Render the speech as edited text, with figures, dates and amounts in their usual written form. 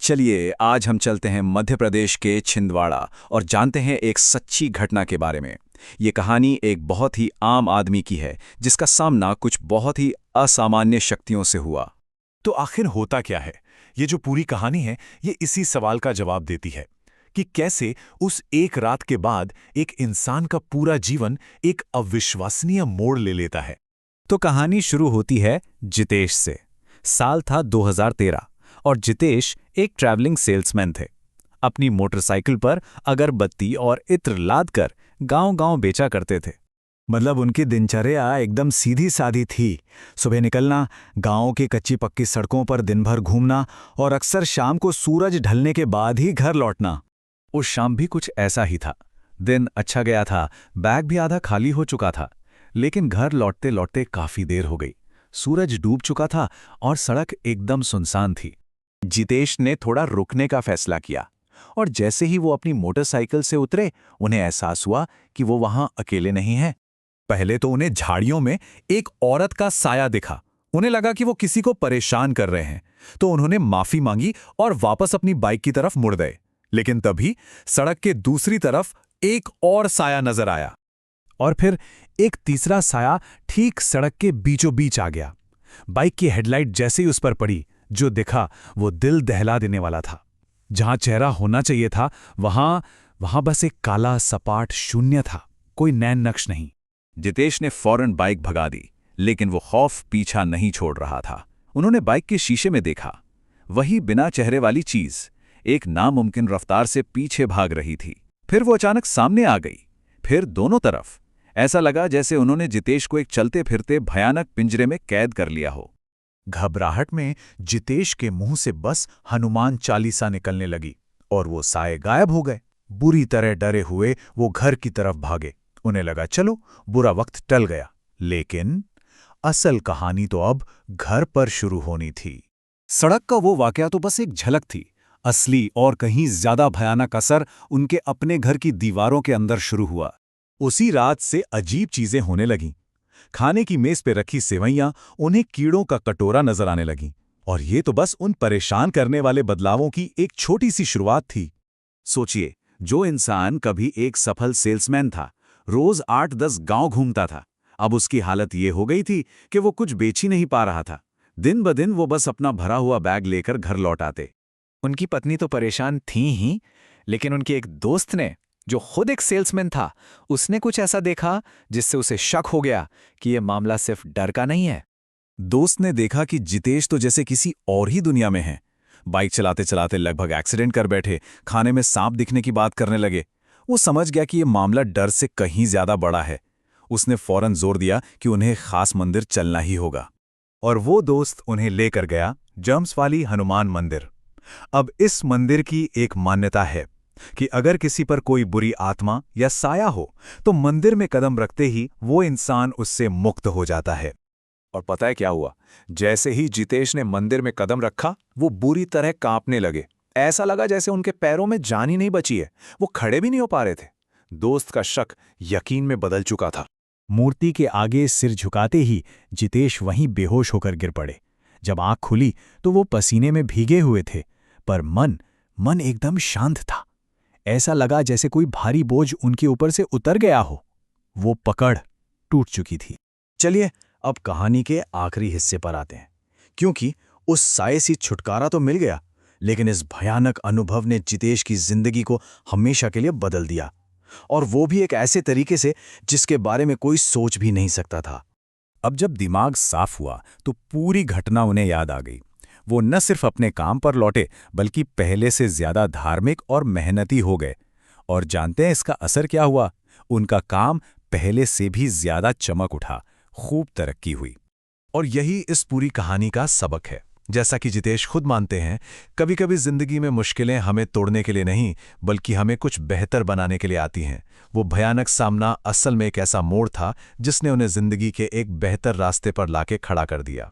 चलिए आज हम चलते हैं मध्य प्रदेश के छिंदवाड़ा और जानते हैं एक सच्ची घटना के बारे में। ये कहानी एक बहुत ही आम आदमी की है जिसका सामना कुछ बहुत ही असामान्य शक्तियों से हुआ। तो आखिर होता क्या है? ये जो पूरी कहानी है ये इसी सवाल का जवाब देती है कि कैसे उस एक रात के बाद एक इंसान का पूरा जीवन एक अविश्वसनीय मोड़ ले लेता है। तो कहानी शुरू होती है जितेश से। साल था 2013 और जितेश एक ट्रैवलिंग सेल्समैन थे। अपनी मोटरसाइकिल पर अगरबत्ती और इत्र लादकर गांव-गांव बेचा करते थे। मतलब उनकी दिनचर्या एकदम सीधी सादी थी। सुबह निकलना, गांव की कच्ची पक्की सड़कों पर दिन भर घूमना और अक्सर शाम को सूरज ढलने के बाद ही घर लौटना। उस शाम भी कुछ ऐसा ही था। दिन अच्छा गया था, बैग भी आधा खाली हो चुका था, लेकिन घर लौटते लौटते काफी देर हो गई। सूरज डूब चुका था और सड़क एकदम सुनसान थी। जितेश ने थोड़ा रुकने का फैसला किया और जैसे ही वो अपनी मोटरसाइकिल से उतरे, उन्हें एहसास हुआ कि वो वहां अकेले नहीं हैं। पहले तो उन्हें झाड़ियों में एक औरत का साया दिखा। उन्हें लगा कि वो किसी को परेशान कर रहे हैं, तो उन्होंने माफी मांगी और वापस अपनी बाइक की तरफ मुड़ गए। लेकिन तभी सड़क के दूसरी तरफ एक और साया नजर आया और फिर एक तीसरा साया ठीक सड़क के बीचों बीच आ गया। बाइक की हेडलाइट जैसे ही उस पर पड़ी, जो दिखा वो दिल दहला देने वाला था। जहां चेहरा होना चाहिए था वहां बस एक काला सपाट शून्य था, कोई नैन नक्श नहीं। जितेश ने फौरन बाइक भगा दी, लेकिन वो खौफ पीछा नहीं छोड़ रहा था। उन्होंने बाइक के शीशे में देखा, वही बिना चेहरे वाली चीज एक नामुमकिन रफ्तार से पीछे भाग रही थी। फिर वो अचानक सामने आ गई, फिर दोनों तरफ। ऐसा लगा जैसे उन्होंने जितेश को एक चलते फिरते भयानक पिंजरे में कैद कर लिया हो। घबराहट में जितेश के मुंह से बस हनुमान चालीसा निकलने लगी और वो साए गायब हो गए। बुरी तरह डरे हुए वो घर की तरफ भागे। उन्हें लगा चलो बुरा वक्त टल गया, लेकिन असल कहानी तो अब घर पर शुरू होनी थी। सड़क का वो वाकया तो बस एक झलक थी। असली और कहीं ज्यादा भयानक असर उनके अपने घर की दीवारों के अंदर शुरू हुआ। उसी रात से अजीब चीजें होने लगीं। खाने की मेज पे रखी सेवैयां उन्हें कीड़ों का कटोरा नजर आने लगीं। और ये तो बस उन परेशान करने वाले बदलावों की एक छोटी सी शुरुआत थी। सोचिए, जो इंसान कभी एक सफल सेल्समैन था, रोज 8-10 गांव घूमता था, अब उसकी हालत ये हो गई थी कि वो कुछ बेच ही नहीं पा रहा था। दिन ब दिन वो बस अपना भरा हुआ बैग लेकर घर लौट आते। उनकी पत्नी तो परेशान थी ही, लेकिन उनके एक दोस्त ने, जो खुद एक सेल्समैन था, उसने कुछ ऐसा देखा जिससे उसे शक हो गया कि यह मामला सिर्फ डर का नहीं है। दोस्त ने देखा कि जितेश तो जैसे किसी और ही दुनिया में है। बाइक चलाते चलाते लगभग एक्सीडेंट कर बैठे, खाने में सांप दिखने की बात करने लगे। वो समझ गया कि यह मामला डर से कहीं ज्यादा बड़ा है। उसने फौरन जोर दिया कि उन्हें खास मंदिर चलना ही होगा। और वो दोस्त उन्हें लेकर गया जम्स वाली हनुमान मंदिर। अब इस मंदिर की एक मान्यता है कि अगर किसी पर कोई बुरी आत्मा या साया हो तो मंदिर में कदम रखते ही वो इंसान उससे मुक्त हो जाता है। और पता है क्या हुआ? जैसे ही जितेश ने मंदिर में कदम रखा, वो बुरी तरह कांपने लगे। ऐसा लगा जैसे उनके पैरों में जान ही नहीं बची है। वो खड़े भी नहीं हो पा रहे थे। दोस्त का शक यकीन में बदल चुका था। मूर्ति के आगे सिर झुकाते ही जितेश वहीं बेहोश होकर गिर पड़े। जब आंख खुली तो वो पसीने में भीगे हुए थे, पर मन एकदम शांत था। ऐसा लगा जैसे कोई भारी बोझ उनके ऊपर से उतर गया हो। वो पकड़ टूट चुकी थी। चलिए अब कहानी के आखिरी हिस्से पर आते हैं, क्योंकि उस साये से छुटकारा तो मिल गया, लेकिन इस भयानक अनुभव ने जितेश की जिंदगी को हमेशा के लिए बदल दिया, और वो भी एक ऐसे तरीके से जिसके बारे में कोई सोच भी नहीं सकता था। अब जब दिमाग साफ हुआ तो पूरी घटना उन्हें याद आ गई। वो न सिर्फ अपने काम पर लौटे, बल्कि पहले से ज्यादा धार्मिक और मेहनती हो गए। और जानते हैं इसका असर क्या हुआ? उनका काम पहले से भी ज्यादा चमक उठा, खूब तरक्की हुई। और यही इस पूरी कहानी का सबक है। जैसा कि जितेश खुद मानते हैं, कभी कभी जिंदगी में मुश्किलें हमें तोड़ने के लिए नहीं, बल्कि हमें कुछ बेहतर बनाने के लिए आती हैं। वो भयानक सामना असल में एक ऐसा मोड़ था जिसने उन्हें जिंदगी के एक बेहतर रास्ते पर लाके खड़ा कर दिया।